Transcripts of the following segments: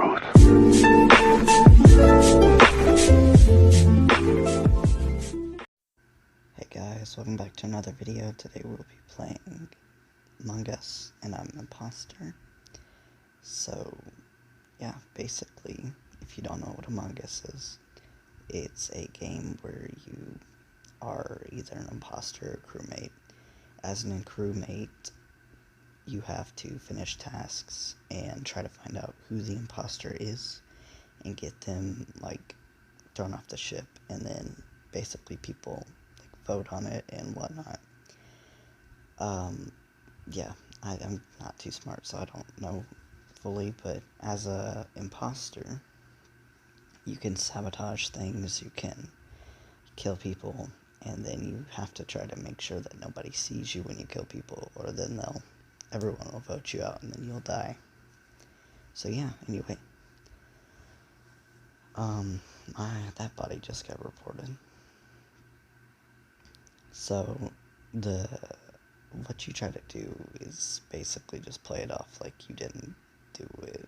truth. Hey guys, welcome back to another video. Today we'll be playing Among Us, and I'm Imposter. So, yeah, basically, if you don't know what Among Us is, it's a game where you are either an imposter or a crewmate. As an crewmate, you have to finish tasks and try to find out who the imposter is and get them, like, thrown off the ship, and then basically people vote on it and whatnot. Yeah, I'm not too smart, so I don't know fully, but as a imposter, you can sabotage things, you can kill people, and then you have to try to make sure that nobody sees you when you kill people, or then everyone will vote you out, and then you'll die. So yeah, anyway. That body just got reported. So, what you try to do is basically just play it off like you didn't do it,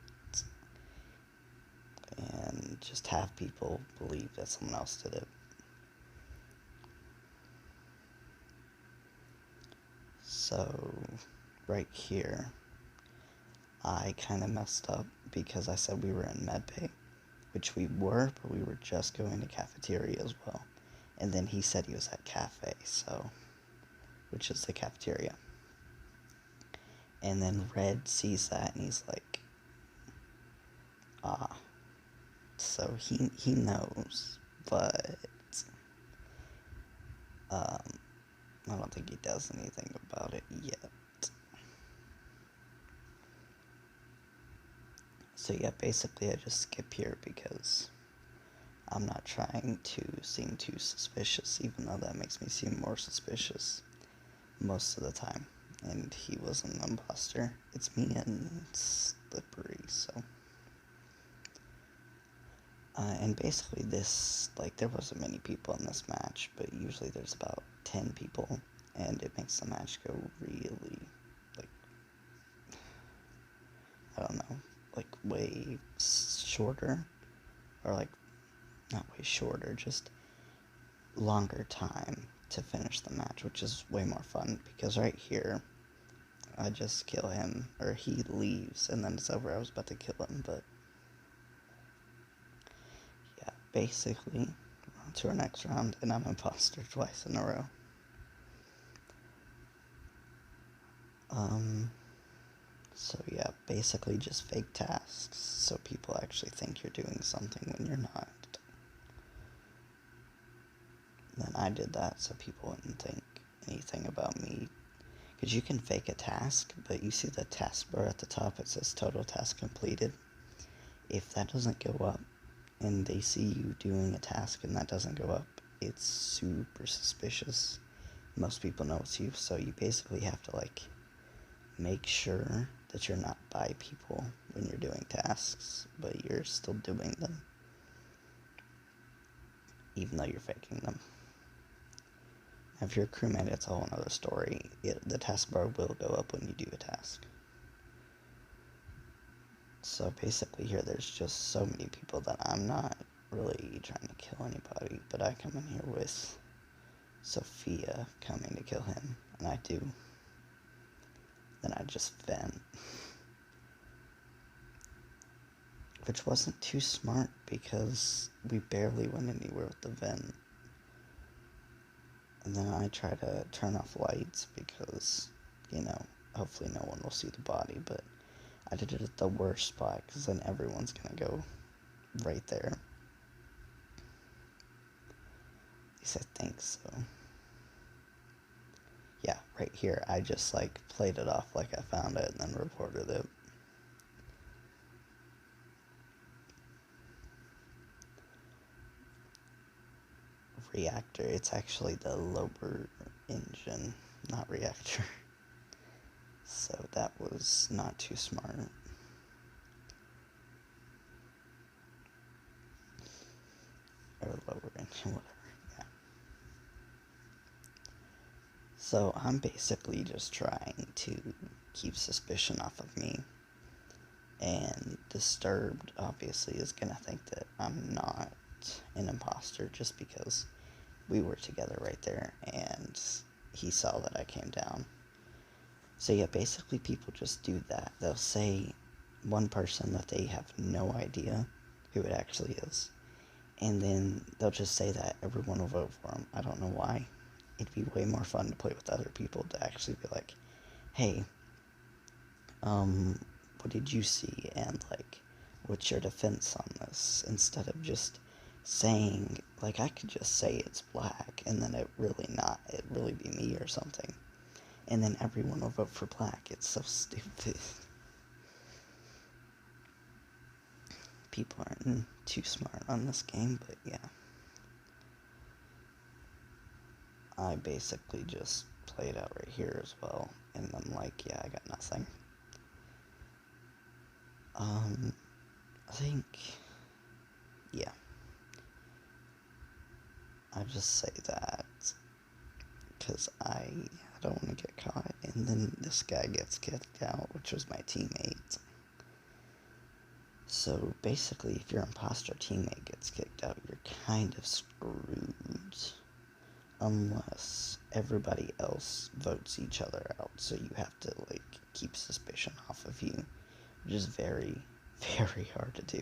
and just have people believe that someone else did it. So, right here, I kind of messed up because I said we were in medbay, which we were, but we were just going to cafeteria as well. And then he said he was at cafe, which is the cafeteria. And then Red sees that and he's like, so he knows, but I don't think he does anything about it yet. So yeah, basically I just skip here because I'm not trying to seem too suspicious, even though that makes me seem more suspicious most of the time. And he was an imposter. It's me and Slippery, so. And basically there wasn't many people in this match, but usually there's about 10 people, and it makes the match go really, I don't know, way shorter, or not way shorter, just longer time to finish the match, which is way more fun, because right here, I just kill him, or he leaves, and then it's over. I was about to kill him, but yeah, basically, we're on to our next round, and I'm imposter twice in a row. So yeah, basically just fake tasks, so people actually think you're doing something when you're not. Then I did that so people wouldn't think anything about me. Because you can fake a task, but you see the taskbar at the top, it says total task completed. If that doesn't go up, and they see you doing a task and that doesn't go up, it's super suspicious. Most people know it's you, so you basically have to, make sure that you're not by people when you're doing tasks, but you're still doing them, even though you're faking them. If you're a crewmate, it's a whole other story. The taskbar will go up when you do a task. So basically here there's just so many people that I'm not really trying to kill anybody, but I come in here with Sophia coming to kill him, and I do. Then I just vent. Which wasn't too smart because we barely went anywhere with the vent. And then I try to turn off lights because, hopefully no one will see the body, but I did it at the worst spot because then everyone's gonna go right there. At least I think so. Yeah, right here, I just played it off like I found it and then reported it. Reactor, it's actually the lower engine, not reactor. So that was not too smart. Or lower engine, whatever, yeah. So I'm basically just trying to keep suspicion off of me. And Disturbed, obviously, is gonna think that I'm not an imposter just because we were together right there and he saw that I came down. So yeah, basically people just do that. They'll say one person that they have no idea who it actually is, and then they'll just say that everyone will vote for them. I don't know why. It'd be way more fun to play with other people to actually be like, hey, what did you see? And like, what's your defense on this? Instead of just saying, like, I could just say it's black and then it really be me or something. And then everyone will vote for black. It's so stupid. People aren't too smart on this game, but yeah. I basically just played out right here as well, and I'm like, yeah, I got nothing. I think, yeah. I just say that because I don't want to get caught, and then this guy gets kicked out, which was my teammate. So basically, if your imposter teammate gets kicked out, you're kind of screwed. Unless everybody else votes each other out, so you have to, like, keep suspicion off of you, which is very, very hard to do.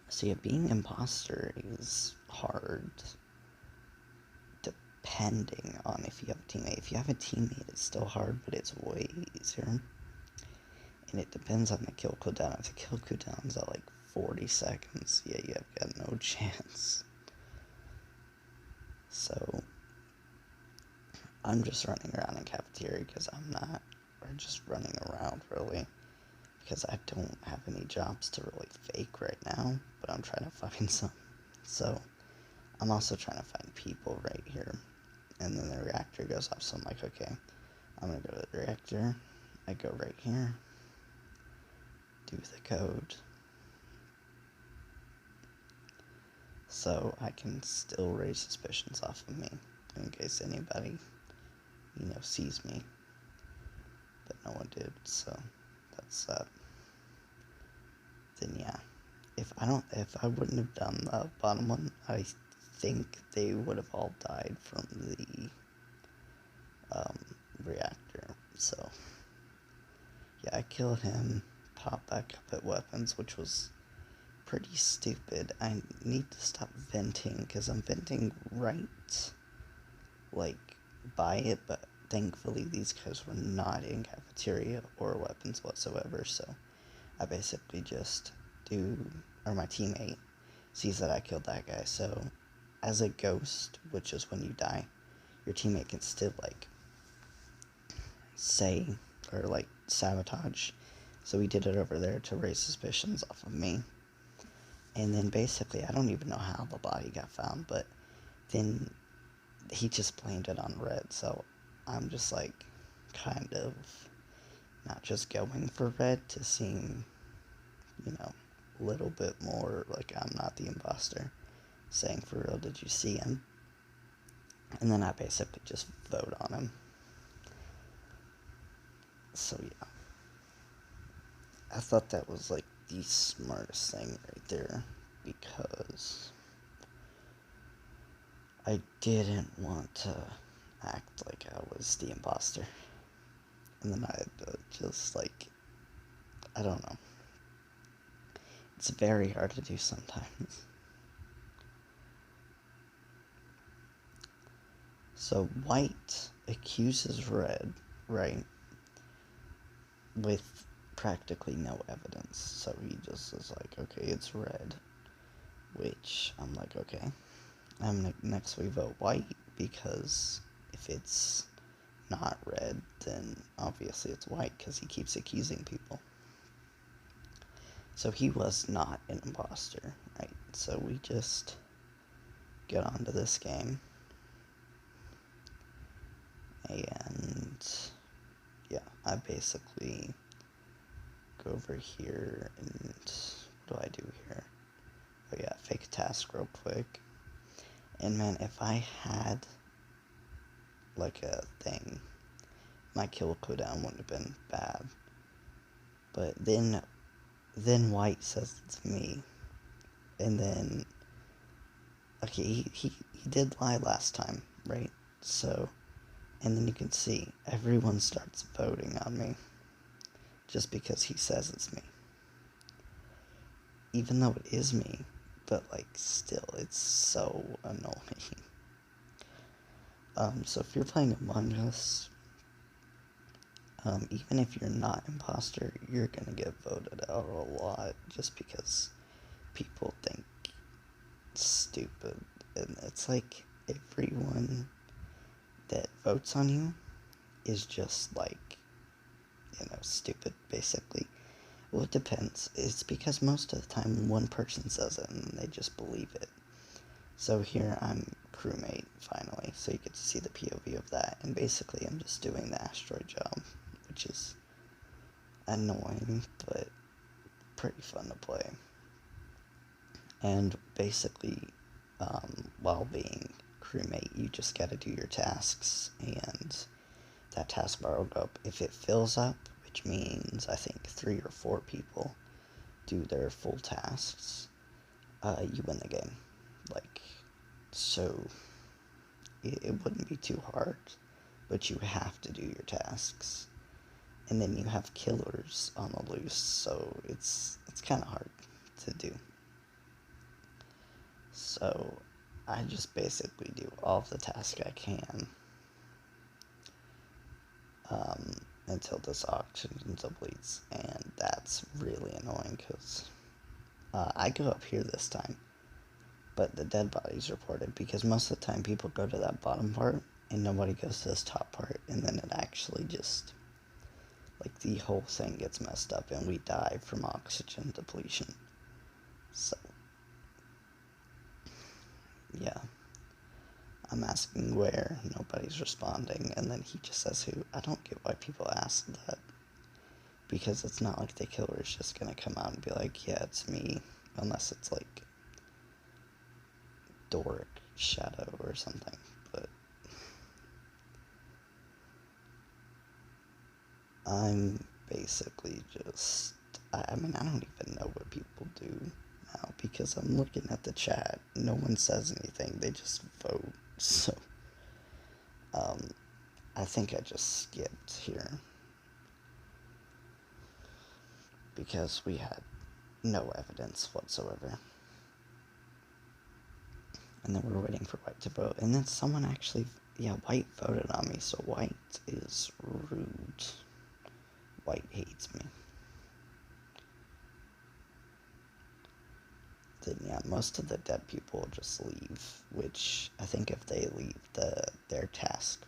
So yeah, being imposter is hard, depending on if you have a teammate. If you have a teammate, it's still hard, but it's way easier. And it depends on the kill cooldown. If the kill cooldown's at, like, 40 seconds, yeah, you have got no chance. So I'm just running around in cafeteria because or just running around really, because I don't have any jobs to really fake right now, but I'm trying to find some. So I'm also trying to find people right here, and then the reactor goes off, so I'm like, okay, I'm gonna go to the reactor. I go right here, do the code, so I can still raise suspicions off of me in case anybody, sees me. But no one did, so that's that. Then yeah, if I wouldn't have done the bottom one, I think they would have all died from the reactor. So yeah, I killed him, popped back up at weapons, which was pretty stupid. I need to stop venting because I'm venting right, like, by it, but thankfully these guys were not in cafeteria or weapons whatsoever, so I basically just my teammate sees that I killed that guy, so as a ghost, which is when you die, your teammate can still, like, say, or, like, sabotage, so he did it over there to raise suspicions off of me, and then basically, I don't even know how the body got found, but then he just blamed it on red, so I'm just, like, kind of not just going for red to seem, a little bit more like I'm not the imposter, saying, for real, did you see him? And then I basically just vote on him. So yeah, I thought that was, like, the smartest thing right there, because I didn't want to act like I was the imposter. And then I had to just, like, I don't know. It's very hard to do sometimes. So white accuses red, right? With practically no evidence. So he just is like, okay, it's red. Which I'm like, okay. I'm gonna next we vote white, because if it's not red, then obviously it's white because he keeps accusing people. So he was not an imposter, right? So we just get on to this game. And yeah, I basically go over here and what do I do here? Oh yeah, fake task real quick. And man, if I had, like, a thing my kill cooldown wouldn't have been bad. But then White says it's me. And then, okay, he did lie last time, right? So, and then you can see everyone starts voting on me just because he says it's me. Even though it is me, but like still, it's so annoying. So if you're playing Among Us, even if you're not imposter, you're gonna get voted out a lot just because people think it's stupid. And it's like everyone that votes on you is just like, stupid, basically. Well, it depends. It's because most of the time one person says it and they just believe it. So here I'm crewmate, finally, so you get to see the POV of that. And basically I'm just doing the asteroid job, which is annoying, but pretty fun to play. And basically, while being crewmate, you just gotta do your tasks, and that taskbar will go up. If it fills up, which means I think 3 or 4 people do their full tasks, you win the game. Like, so it wouldn't be too hard, but you have to do your tasks. And then you have killers on the loose, so it's kind of hard to do. So I just basically do all of the tasks I can until this auction depletes, and that's really annoying because I go up here this time, but the dead body's reported because most of the time people go to that bottom part and nobody goes to this top part, and then it actually just, like, the whole thing gets messed up and we die from oxygen depletion. So yeah, I'm asking where, nobody's responding, and then he just says who. I don't get why people ask that, because it's not like the killer is just gonna come out and be like, yeah, it's me, unless it's like Doric Shadow or something. But I'm basically just, I mean, I don't even know what people do now, because I'm looking at the chat, no one says anything, they just vote. So I think I just skipped here because we had no evidence whatsoever. And then we're waiting for White to vote, and then someone actually, White voted on me, so White is rude. White hates me. Then yeah, most of the dead people just leave, which I think if they leave, their task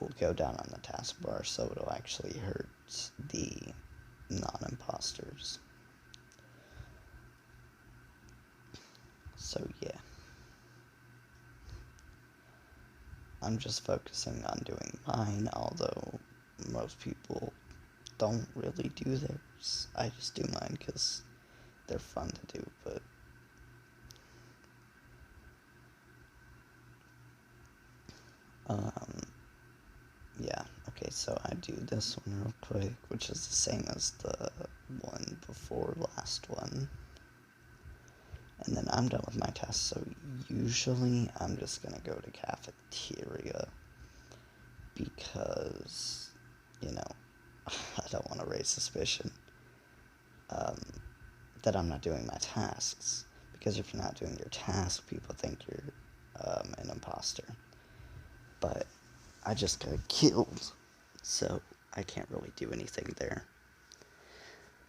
will go down on the taskbar, so it'll actually hurt the non-imposters. So yeah, I'm just focusing on doing mine, although most people don't really do theirs. I just do mine because they're fun to do, but yeah, okay, so I do this one real quick, which is the same as the one before last one. And then I'm done with my test, so usually I'm just gonna go to cafeteria because, I don't want to raise suspicion that I'm not doing my tasks. Because if you're not doing your task, people think you're an imposter. But I just got killed, so I can't really do anything there.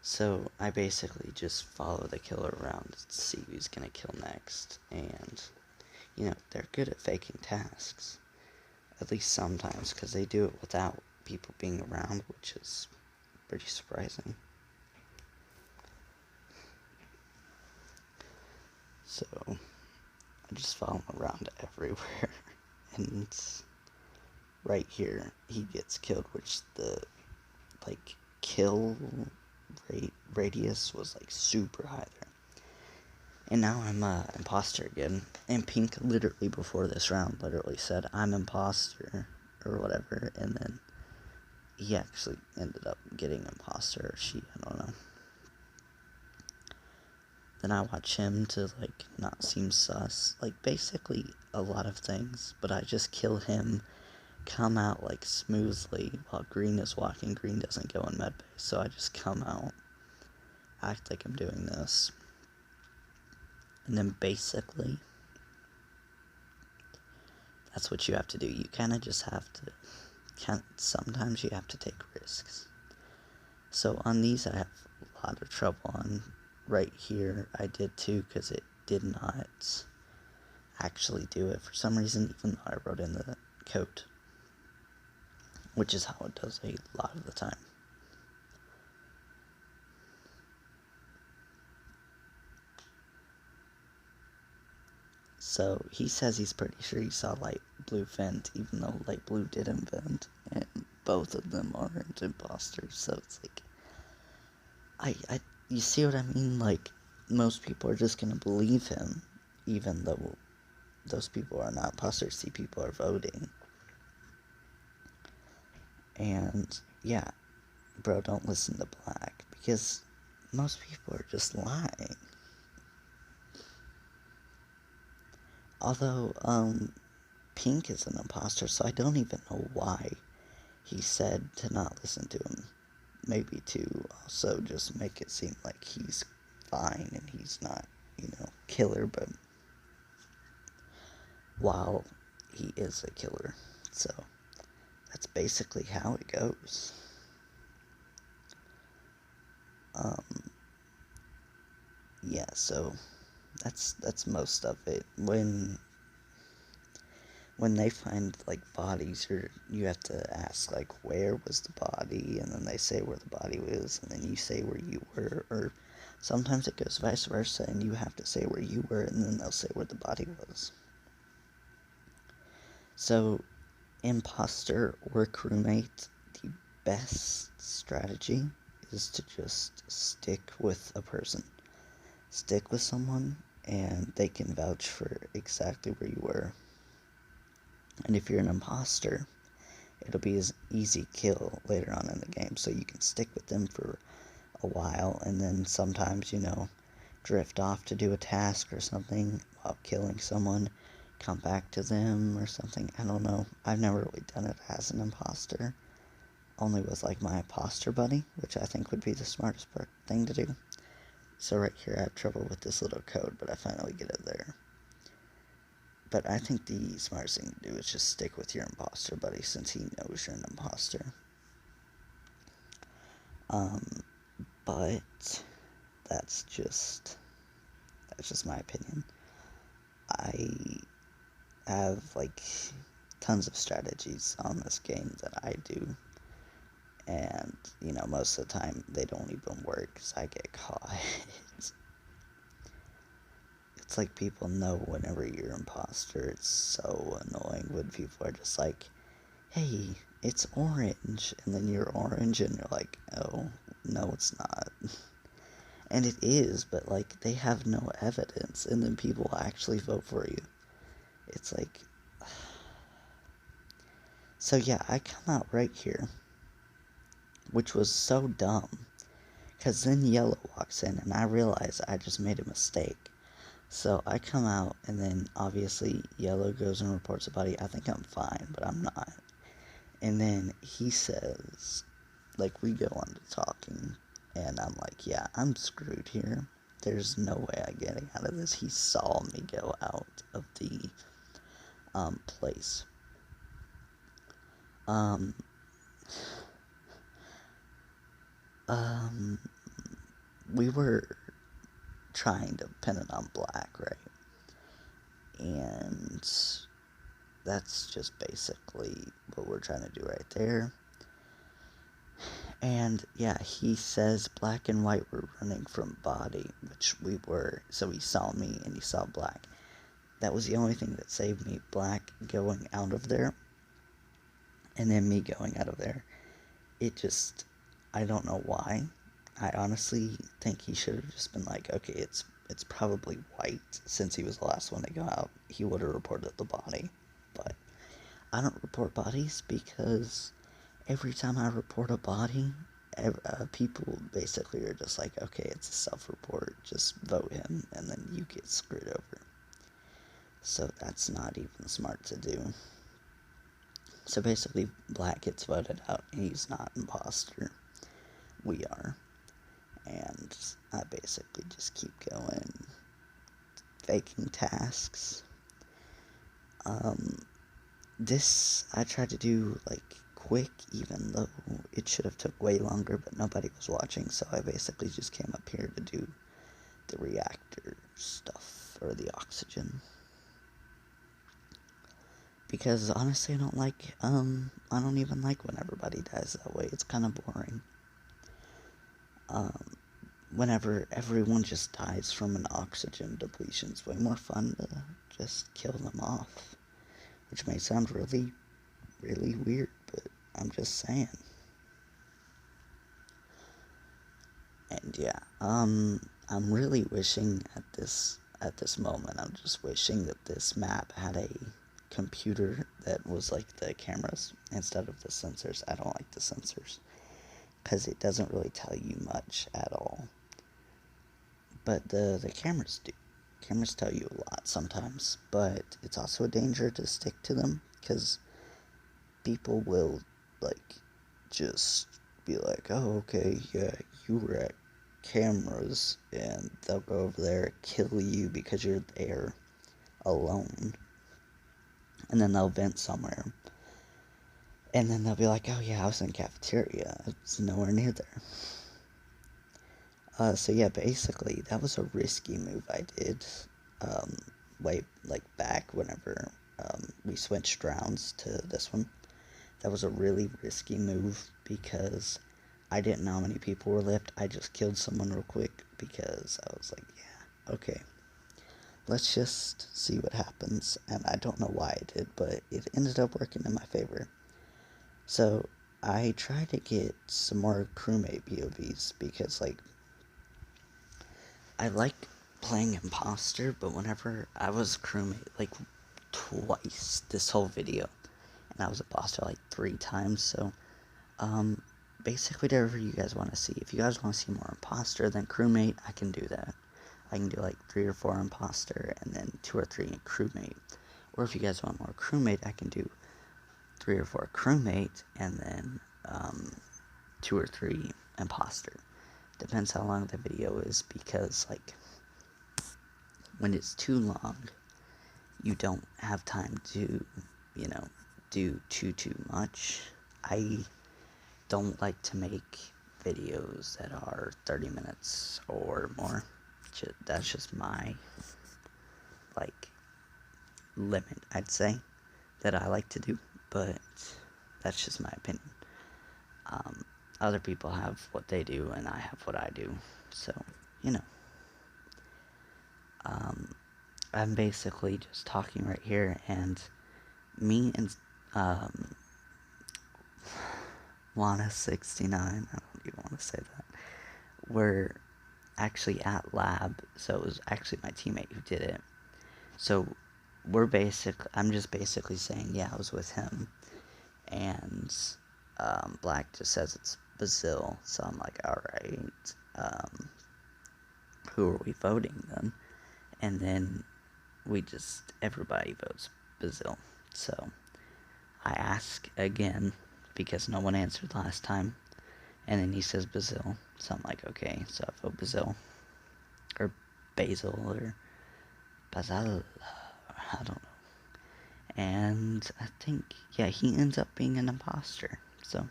So I basically just follow the killer around to see who's gonna kill next, and, they're good at faking tasks. At least sometimes, because they do it without people being around, which is pretty surprising. So I just follow him around everywhere, and right here he gets killed, which the kill radius was super high there. And now I'm imposter again, and Pink literally before this round literally said I'm imposter or whatever, and then he actually ended up getting imposter, or she, I don't know. Then I watch him to, like, not seem sus. Like, basically a lot of things, but I just kill him, come out, like, smoothly while Green is walking. Green doesn't go in medbay, so I just come out, act like I'm doing this. And then basically, that's what you have to do. You kind of just have to, sometimes you have to take risks. So on these I have a lot of trouble on. Right here I did too, because it did not actually do it for some reason, even though I wrote in the code, which is how it does a lot of the time. So he says he's pretty sure he saw light blue vent, even though light blue didn't vent, and both of them aren't imposters. So it's like, you see what I mean? Like, most people are just gonna believe him, even though those people are not imposters. See, people are voting. And yeah, bro, don't listen to Black, because most people are just lying. Although, Pink is an imposter, so I don't even know why he said to not listen to him. Maybe to also just make it seem like he's fine and he's not, killer, but while he is a killer. So that's basically how it goes. Yeah, so that's most of it. When they find, like, bodies, you have to ask, like, where was the body, and then they say where the body was, and then you say where you were, or sometimes it goes vice versa, and you have to say where you were, and then they'll say where the body was. So, imposter or crewmate, the best strategy is to just stick with a person. Stick with someone, and they can vouch for exactly where you were. And if you're an imposter, it'll be an easy kill later on in the game, so you can stick with them for a while, and then sometimes, drift off to do a task or something while killing someone, come back to them or something. I don't know. I've never really done it as an imposter, only with, like, my imposter buddy, which I think would be the smartest thing to do. So right here I have trouble with this little code, but I finally get it there. But I think the smartest thing to do is just stick with your imposter buddy, since he knows you're an imposter. But that's just my opinion. I have, like, tons of strategies on this game that I do, and, most of the time they don't even work because I get caught. It's like people know whenever you're an imposter. It's so annoying when people are just like, hey, it's orange, and then you're orange, and you're like, oh, no, it's not. And it is, but, like, they have no evidence, and then people actually vote for you. It's like, so yeah, I come out right here, which was so dumb, because then Yellow walks in, and I realize I just made a mistake. So I come out, and then obviously Yellow goes and reports a body. I think I'm fine, but I'm not. And then he says, like, we go on to talking, and I'm like, yeah, I'm screwed here. There's no way I'm getting out of this. He saw me go out of the place. We were trying to pin it on Black, right? And that's just basically what we're trying to do right there. And yeah, he says Black and White were running from body, which we were. So he saw me and he saw Black. That was the only thing that saved me. Black going out of there, and then me going out of there. It just, I don't know why. I honestly think he should have just been like, okay, it's probably White, since he was the last one to go out. He would have reported the body. But I don't report bodies because every time I report a body, people basically are just like, okay, it's a self-report, just vote him, and then you get screwed over. So that's not even smart to do. So basically, Black gets voted out, and he's not imposter. We are. And I basically just keep going, faking tasks. This I tried to do, like, quick, even though it should have took way longer, but nobody was watching, so I basically just came up here to do the reactor stuff, or the oxygen. Because honestly, I don't even like when everybody dies that way. It's kind of boring. Whenever everyone just dies from an oxygen depletion, it's way more fun to just kill them off. Which may sound really, really weird, but I'm just saying. And yeah, I'm really wishing at this moment, I'm just wishing that this map had a computer that was like the cameras instead of the sensors. I don't like the sensors because it doesn't really tell you much at all. But the cameras do. Cameras tell you a lot sometimes, but it's also a danger to stick to them because people will, like, just be like, oh, okay, yeah, you were at cameras, and they'll go over there, kill you because you're there alone, and then they'll vent somewhere, and then they'll be like, oh yeah, I was in cafeteria, it's nowhere near there. So yeah, basically, that was a risky move I did, way, like, back whenever, we switched rounds to this one. That was a really risky move because I didn't know how many people were left. I just killed someone real quick because I was like, yeah, okay, let's just see what happens. And I don't know why I did, but it ended up working in my favor. So I tried to get some more crewmate POVs because, like, I like playing Imposter, but whenever I was crewmate, like, twice this whole video, and I was Imposter like 3 times, so, basically whatever you guys want to see. If you guys want to see more Imposter than crewmate, I can do that. I can do like 3 or 4 Imposter, and then 2 or 3 crewmate. Or if you guys want more crewmate, I can do 3 or 4 crewmate, and then, 2 or 3 Imposter. Depends how long the video is, because, like, when it's too long, you don't have time to, do too much. I don't like to make videos that are 30 minutes or more. That's just my, like, limit, I'd say, that I like to do, but that's just my opinion. Other people have what they do, and I have what I do, so, you know. I'm basically just talking right here, and me and, Wana69, I don't even want to say that, we're actually at lab, so it was actually my teammate who did it. So I'm just basically saying, yeah, I was with him, and, Black just says it's Brazil, so I'm like, alright, who are we voting then? And then everybody votes Brazil. So I ask again because no one answered last time, and then he says Brazil. So I'm like, okay, so I vote Brazil, or Basil, or Basal, I don't know. And I think, yeah, he ends up being an imposter. So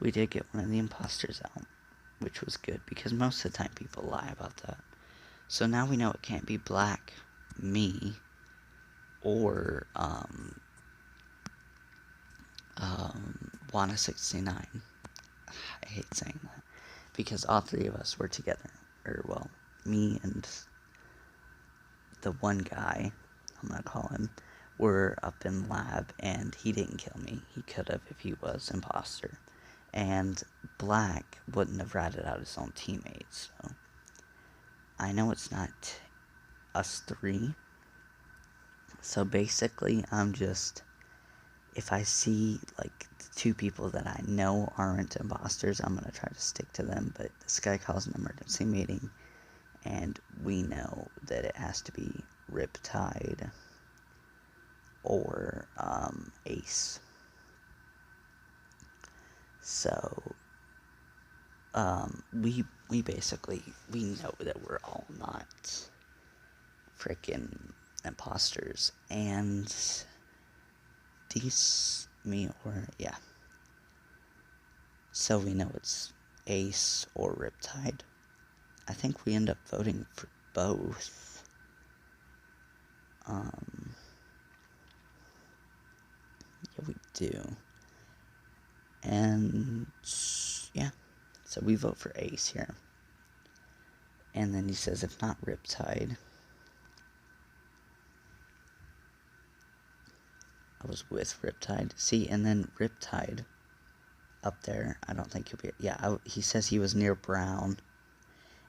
we did get one of the imposters out, which was good because most of the time people lie about that. So now we know it can't be Black, me, or, Wana69. I hate saying that. Because all 3 of us were together. Or, well, me and the one guy, I'm gonna call him, were up in lab, and he didn't kill me. He could have if he was imposter. And Black wouldn't have ratted out his own teammates, so I know it's not us 3. So basically, I'm just if I see, like, the two people that I know aren't imposters, I'm gonna try to stick to them, but this guy calls an emergency meeting, and we know that it has to be Riptide or, Ace. So, we basically, we know that we're all not frickin' imposters, and yeah. So we know it's Ace or Riptide. I think we end up voting for both. Yeah, we do. And, yeah. So we vote for Ace here. And then he says, if not Riptide. I was with Riptide. See, and then Riptide up there, I don't think he'll be... Yeah, he says he was near Brown.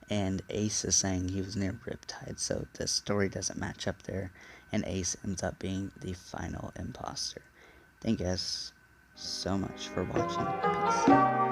And Ace is saying he was near Riptide, so the story doesn't match up there. And Ace ends up being the final imposter. Thank you guys so much for watching. Peace.